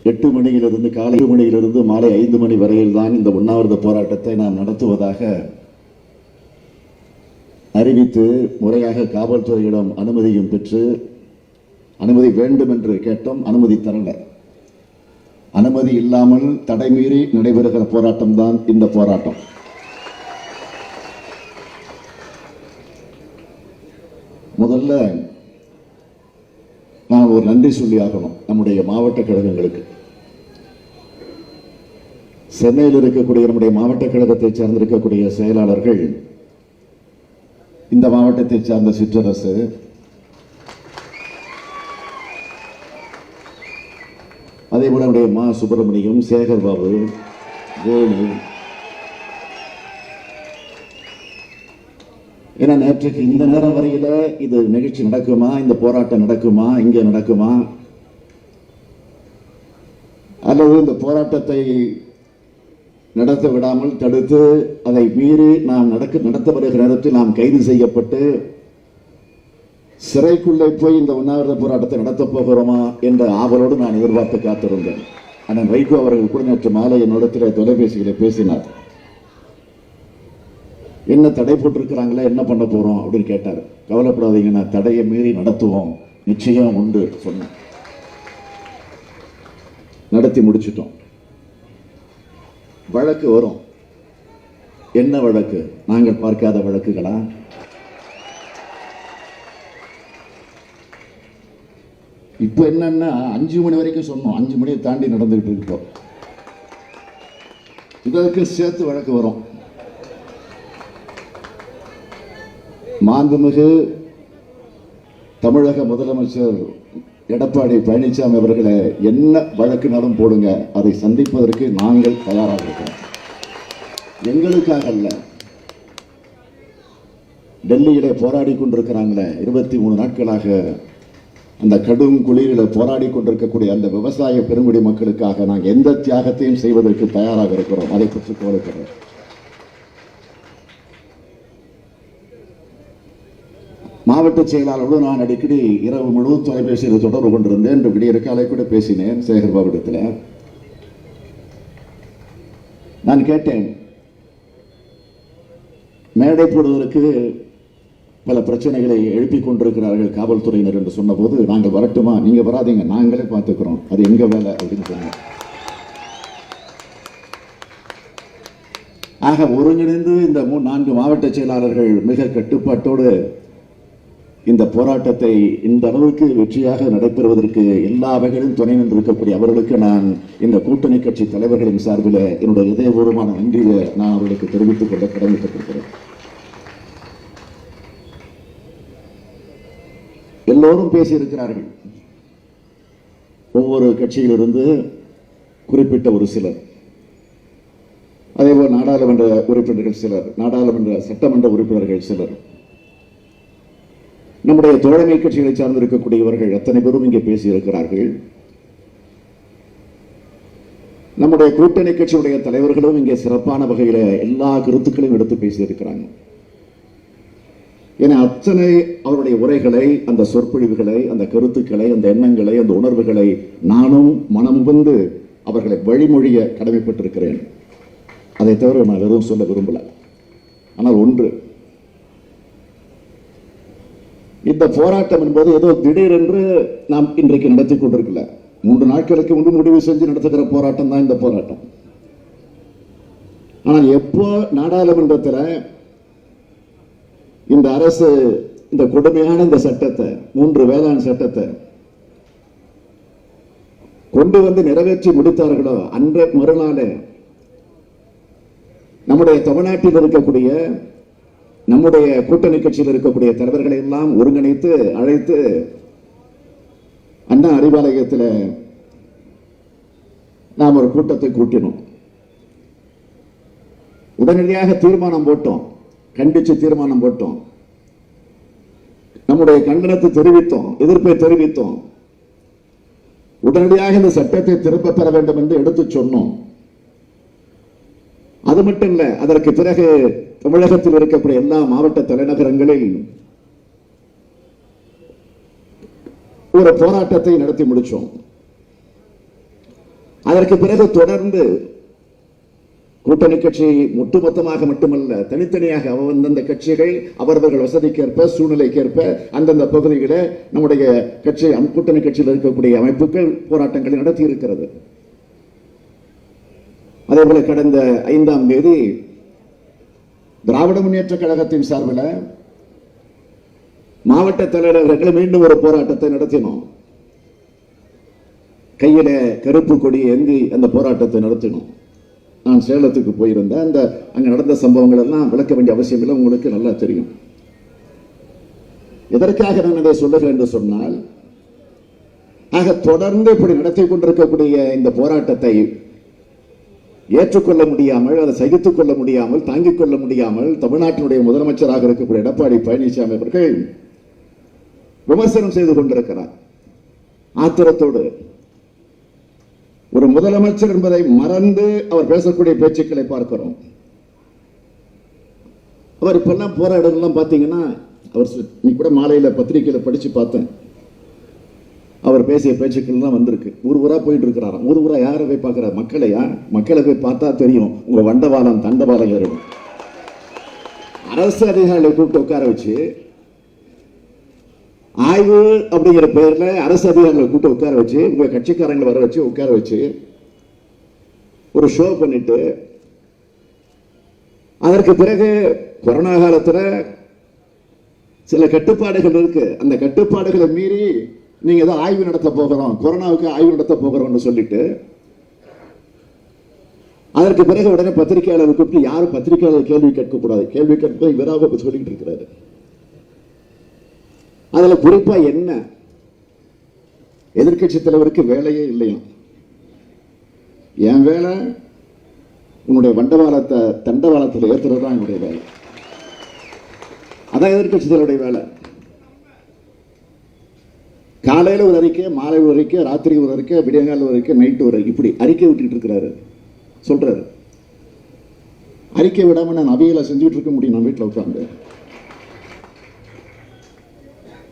8 மணியிலிருந்து காலை 8 மணியிலிருந்து மாலை 5 மணி வரையில் தான் இந்த உண்ணாவிரத போராட்டத்தை நாம் நடத்துவதாக அறிவித்து முறையாக காவல்துறையிடம் அனுமதியும் பெற்று அனுமதி வேண்டும் என்று கேட்டோம். அனுமதி தரல. அனுமதி இல்லாமல் தடைமீறி நடைபெறுகிற போராட்டம் தான் இந்த போராட்டம். முதல்ல நான் ஒரு நன்றி சொல்லி ஆகணும் நம்முடைய மாவட்ட கழகங்களுக்கு. சென்னையில் இருக்கக்கூடிய நம்முடைய மாவட்ட கழகத்தை சார்ந்திருக்கக்கூடிய செயலாளர்கள், இந்த மாவட்டத்தை சார்ந்த சிற்றரசு, அதே போல நம்முடைய மா சுப்பிரமணியம், சேகர் பாபு, வேணு, ஏன்னா நேற்றுக்கு இந்த நேரம் வரையில இது நிகழ்ச்சி நடக்குமா, இந்த போராட்டம் நடக்குமா, இங்க நடக்குமா, அல்லது இந்த போராட்டத்தை நடத்த விடாமல் தடுத்து அதை மீறி நாம் நடத்த வருகிற நேரத்தில் நாம் கைது செய்யப்பட்டு சிறைக்குள்ளே போய் இந்த உண்ணாவிரத போராட்டத்தை நடத்தப் போகிறோமா என்ற ஆவலோடு நான் எதிர்பார்த்து காத்திருந்தேன். ஆனால் வைகோ அவர்கள் கூட நேற்று மாலை என்னிடத்தில் தொலைபேசியில பேசினார். என்ன தடை போட்டிருக்கிறாங்களா, என்ன பண்ண போறோம் அப்படின்னு கேட்டார். கவலைப்படாதீங்க, நான் தடையை மீறி நடத்துவோம், நிச்சயம் உண்டு சொன்னேன். நடத்தி முடிச்சிட்டோம். வழக்கு வரும். என்ன வழக்கு? நாங்கள் பார்க்காத வழக்குகளா? இப்ப என்னன்னா 5 மணி வரைக்கும் சொன்னோம், 5 மணியை தாண்டி நடந்துகிட்டு இருக்கோம். இதற்கு சேர்த்து வழக்கு வரும். மாண்புமிகு தமிழக முதலமைச்சர் எடப்பாடி பழனிசாமி அவர்களை என்ன வழக்குனாலும் போடுங்க, அதை சந்திப்பதற்கு நாங்கள் தயாராக இருக்கிறோம். எங்களுக்காக அல்ல, டெல்லியிலே போராடி கொண்டிருக்கிறாங்களே 23 நாட்களாக அந்த கடும் குளிரில் போராடி கொண்டிருக்கக்கூடிய அந்த விவசாய பெருங்குடி மக்களுக்காக நாங்கள் எந்த தியாகத்தையும் செய்வதற்கு தயாராக இருக்கிறோம். அதை பற்றி கோருக்கிறோம். மாவட்ட செயலாளரோடு நான் அடிக்கடி இரவு முழுவதும் தொலைபேசியில் தொடர்பு கொண்டிருந்தேன். என்று விடிய காலை கூட பேசினேன் சேகர் பாபு இடத்துல. நான் கேட்டேன், மேடை போடுவதற்கு பல பிரச்சனைகளை எழுப்பிக் கொண்டிருக்கிறார்கள் காவல்துறையினர் என்று சொன்னபோது, நாங்கள் வரட்டுமா? நீங்க வராதீங்க, நாங்களே பார்த்துக்கிறோம், அது எங்க வேலை அப்படின்னு சொன்னோம். ஆக ஒருங்கிணைந்து இந்த 4 மாவட்ட செயலாளர்கள் மிக கட்டுப்பாட்டோடு இந்த போராட்டத்தை இந்த அளவுக்கு வெற்றியாக நடைபெறுவதற்கு எல்லா வகையிலும் துணை நின்றிருக்கக்கூடிய அவர்களுக்கு நான் இந்த கூட்டணி கட்சி தலைவர்களின் சார்பில் என்னுடைய இதயபூர்வமான நன்றியை நான் அவர்களுக்கு தெரிவித்துக் கொள்ள கடமைப்பட்டிருக்கிறேன். எல்லோரும் பேசியிருக்கிறார்கள். ஒவ்வொரு கட்சியிலிருந்து குறிப்பிட்ட ஒரு சிலர், அதேபோல் நாடாளுமன்ற உறுப்பினர்கள் சிலர், நாடாளுமன்ற சட்டமன்ற உறுப்பினர்கள் சிலர், நம்முடைய தோழமை கட்சிகளை சார்ந்திருக்கக்கூடியவர்கள் அத்தனை பேரும் இங்கே பேசியிருக்கிறார்கள். நம்முடைய கூட்டணி கட்சியுடைய தலைவர்களும் இங்கே சிறப்பான வகையில் எல்லா கருத்துக்களையும் எடுத்து பேசியிருக்கிறாங்க. ஏன்னா அத்தனை அவருடைய உரைகளை, அந்த சொற்பொழிவுகளை, அந்த கருத்துக்களை, அந்த எண்ணங்களை, அந்த உணர்வுகளை நானும் மனம் வந்து அவர்களை வழிமொழிய கடமைப்பட்டிருக்கிறேன். அதை தவிர நான் எதுவும் சொல்ல விரும்பல. ஆனால் ஒன்று, இந்த போராட்டம் என்பது ஏதோ திடீரென்று நாம் இன்றைக்கு நடத்தி கொண்டிருக்கல. 3 நாட்களுக்கு முன்பு முடிவு செஞ்சு நடத்துகிற போராட்டம் தான் இந்த போராட்டம். ஆனால் எப்போ நாடாளுமன்றத்தில் இந்த அரசு இந்த கொடுமையான இந்த சட்டத்தை, 3 வேளாண் சட்டத்தை கொண்டு வந்து நிறைவேற்றி முடித்தார்களோ அன்றைய மறுநாளே நம்முடைய தமிழ்நாட்டில் இருக்கக்கூடிய நம்முடைய கூட்டணி கட்சியில் இருக்கக்கூடிய தலைவர்களை எல்லாம் ஒருங்கிணைத்து அழைத்து அண்ணா அறிவாலயத்தில் நாம் ஒரு கூட்டத்தை கூட்டினோம். உடனடியாக தீர்மானம் போட்டோம், கண்டிச்சு தீர்மானம் போட்டோம், நம்முடைய கண்டனத்தை தெரிவித்தோம், எதிர்ப்பை தெரிவித்தோம். உடனடியாக இந்த சட்டத்தை திரும்ப பெற வேண்டும் என்று எடுத்து சொன்னோம். அது மட்டும் இல்ல, அதற்கு பிறகு தமிழகத்தில் இருக்கக்கூடிய எல்லா மாவட்ட தலைநகரங்களில் ஒரு போராட்டத்தை நடத்தி முடிச்சோம். அதற்கு பிறகு தொடர்ந்து கூட்டணி கட்சி ஒட்டுமொத்தமாக மட்டுமல்ல, தனித்தனியாக அந்தந்த கட்சிகள் அவரவர்கள் வசதிக்கேற்ப சூழ்நிலைக்கேற்ப அந்தந்த பகுதிகளை நம்முடைய கட்சி கூட்டணி கட்சியில் இருக்கக்கூடிய அமைப்புகள் போராட்டங்களை நடத்தி இருக்கிறது. அதேபோல கடந்த 5ஆம் தேதி திராவிட முன்னேற்ற கழகத்தின் சார்பில் மாவட்ட தலைவர்கள் மீண்டும் ஒரு போராட்டத்தை நடத்தினோம். கையில கருப்பு கொடி ஏந்தி அந்த போராட்டத்தை நடத்தினோம். நான் சேலத்துக்கு போயிருந்தேன். அங்க நடந்த சம்பவங்கள் எல்லாம் விளக்க வேண்டிய அவசியம் இல்லை, உங்களுக்கு நல்லா தெரியும். எதற்காக நான் இதை சொல்லுகிறேன் என்று சொன்னால், தொடர்ந்து இப்படி நடத்தி கொண்டிருக்கக்கூடிய இந்த போராட்டத்தை ஏற்றுக்கொள்ள முடியாமல், அதை சகித்துக் கொள்ள முடியாமல், தாங்கிக் கொள்ள முடியாமல் தமிழ்நாட்டினுடைய முதலமைச்சராக இருக்கக்கூடிய எடப்பாடி பழனிசாமி அவர்கள் விமர்சனம் செய்து கொண்டிருக்கிறார். ஆத்திரத்தோடு ஒரு முதலமைச்சர் என்பதை மறந்து அவர் பேசக்கூடிய பேச்சுக்களை பார்க்கிறோம். அவர் இப்பெல்லாம் போற இடங்கள்லாம் பார்த்தீங்கன்னா, அவர் நீ கூட மாலையில பத்திரிகையில படிச்சு பார்த்தேன், அவர் பேசிய பேச்சுக்கள் தான் வந்திருக்கு. ஊர் ஊரா போயிட்டு இருக்கிறாராம். ஊர் ஊரா யாரை போய் பார்க்கிறார்? மக்களையா? மக்களை போய் பார்த்தா தெரியும் உங்க வண்டவாளம் தண்டவாளம் ஏறும். அரசு அதிகாரிகளை கூப்பிட்டு உட்கார வச்சு ஆய்வு அப்படிங்கிற பெயர்ல அரசு அதிகாரிகளை கூட்ட உட்கார வச்சு, உங்க கட்சிக்காரங்களை வர வச்சு உட்கார வச்சு ஒரு ஷோ பண்ணிட்டு, அதற்கு பிறகு கொரோனா காலத்துல சில கட்டுப்பாடுகள் இருக்கு, அந்த கட்டுப்பாடுகளை மீறி நீங்க ஏதோ ஆய்வு நடத்த போகிறோம், கொரோனாவுக்கு ஆய்வு நடத்த போகிறோம்னு சொல்லிட்டு, அதற்கு பிறகு உடனே பத்திரிகையாளர் கூப்பிட்டு யாரும் பத்திரிகையாளர் கேள்வி கேட்கக்கூடாது, கேள்வி கேட்க இவராக சொல்லிட்டு இருக்கிறாரு. அதுல குறிப்பா என்ன, எதிர்கட்சி தலைவருக்கு வேலையே இல்லையா? என் வேலை உன்னுடைய வண்டவாளத்தை தண்டவாளத்தில் ஏற்றுறதுதான் என்னுடைய வேலை. அதான் எதிர்கட்சி தலைவருடைய வேலை. காலையில ஒரு அறிக்கை, மாலை ஒரு அறிக்கை, ராத்திரி ஒரு அறிக்கை, விடியங்கால ஒரு அறிக்கை, நைட்டு ஒரு இப்படி அறிக்கை விட்டுட்டு இருக்கிறாரு. சொல்றாரு, அறிக்கை விடாம நான் அவையில செஞ்சுட்டு இருக்க முடியும் நான் வீட்டில் உட்கார்ந்து.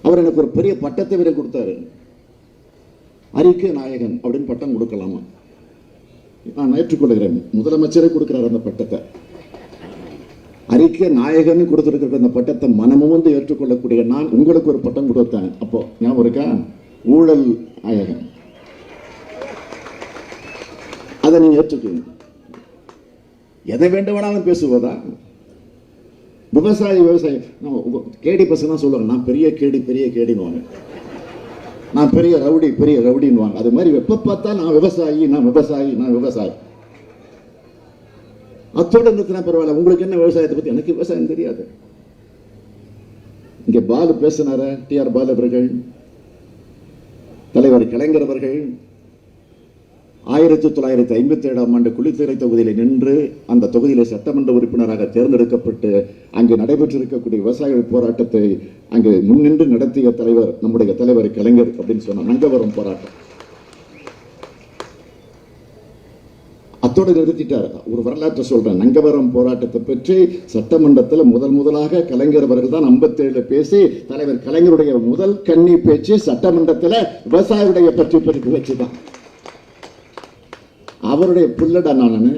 அவர் எனக்கு ஒரு பெரிய பட்டத்தை வேற கொடுத்தாரு, அறிக்கை நாயகன் அப்படின்னு பட்டம் கொடுக்கலாமா? நான் ஏற்றுக்கொள்கிறேன். முதலமைச்சரே கொடுக்கிறார் அந்த பட்டத்தை. அறிக்கை நாயகன் கொடுத்திருக்கிற அந்த பட்டத்தை மனமும் வந்து ஏற்றுக்கொள்ளக்கூடிய நான் உங்களுக்கு ஒரு பட்டம் கொடுத்தேன். அப்போ ஞாபகம் இருக்கா? ஊழல் நாயகன். அதை நீங்க ஏற்றுக்கணும். எதை வேண்டுமானாலும் பேசுவதா? விவசாயி கேடி பசங்க தான் சொல்லுவாங்க, நான் பெரிய கேடின்னு, நான் பெரிய ரவுடின்னு. அது மாதிரி எப்ப பார்த்தா நான் விவசாயி. அத்தோடு இருந்துச்சுன்னா பரவாயில்ல, உங்களுக்கு என்ன விவசாயத்தை பத்தி? எனக்கு விவசாயம் தெரியாது. இங்க பாலு பேசினார, டிஆர் பாலு அவர்கள், தலைவர் கலைஞர் அவர்கள் 1957ஆம் ஆண்டு குளித்துறை தொகுதியில் நின்று அந்த தொகுதியிலே சட்டமன்ற உறுப்பினராக தேர்ந்தெடுக்கப்பட்டு அங்கு நடைபெற்றிருக்கக்கூடிய விவசாயிகள் போராட்டத்தை அங்கு முன்னின்று நடத்திய தலைவர் நம்முடைய தலைவர் கலைஞர் அப்படின்னு சொன்ன நங்கவரம் போராட்டம். அத்தோடு நிறுத்திட்டார். ஒரு வரலாற்றை சொல்றேன். நங்கவரம் போராட்டத்தை பற்றி சட்டமன்றத்தில் முதலாக கலைஞர் அவர்கள் தான் 57 பேசி, தலைவர் கலைஞருடைய முதல் கன்னி பேச்சு சட்டமன்றத்தில் விவசாயிகளுடைய பற்றி வச்சுதான். அவருடைய புள்ளடா நானு.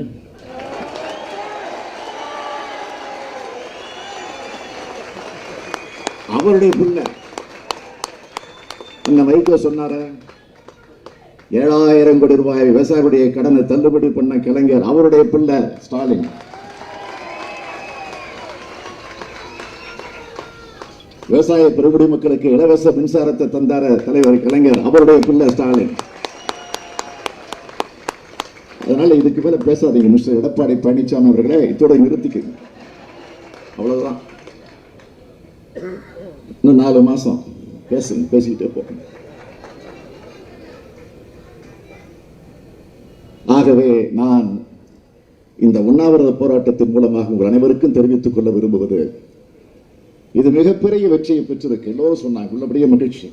அவருடைய புள்ள அந்த வைகோ சொன்னார, 7000 கோடி ரூபாய் விவசாயிகளுடைய கடனை தள்ளுபடி பண்ண கலைஞர். அவருடைய புள்ள ஸ்டாலின். விவசாய பெருங்குடி மக்களுக்கு இலவச மின்சாரத்தை தந்தார தலைவர் கலைஞர். அவருடைய புள்ள ஸ்டாலின். அதனால இதுக்கு மேல பேசாதீங்க மிஸ்டர் எடப்பாடி பழனிசாமி அவர்களே, இதோட நிறுத்திக்க. அவ்வளவுதான். இன்னும் 4 மாசம் பேசிக்கிட்டே போங்க. ஆகவே நான் இந்த உண்ணாவிரத போராட்டத்தின் மூலமாக உங்கள் அனைவருக்கும் தெரிவித்துக் கொள்ள விரும்புவது, இது மிகப்பெரிய வெற்றியை பெற்றிருக்கு. எல்லோரும் சொன்னாங்க, உள்ளபடியே மகிழ்ச்சி.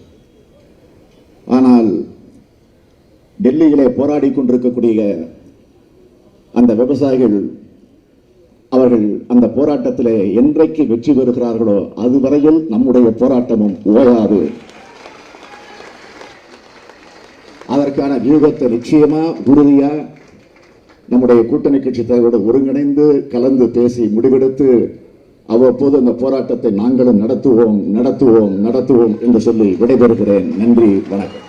ஆனால் டெல்லியிலே போராடி கொண்டிருக்கக்கூடிய அந்த விவசாயிகள், அவர்கள் அந்த போராட்டத்திலே என்றைக்கு வெற்றி பெறுகிறார்களோ அதுவரையில் நம்முடைய போராட்டமும் ஓயாது. அதற்கு அதற்கான வியூகத்தை நிச்சயமா உறுதியா நம்முடைய கூட்டணி கட்சி தலைவரோடு ஒருங்கிணைந்து கலந்து பேசி முடிவெடுத்து அவ்வப்போது அந்த போராட்டத்தை நாங்களும் நடத்துவோம் என்று சொல்லி விடைபெறுகிறேன். நன்றி, வணக்கம்.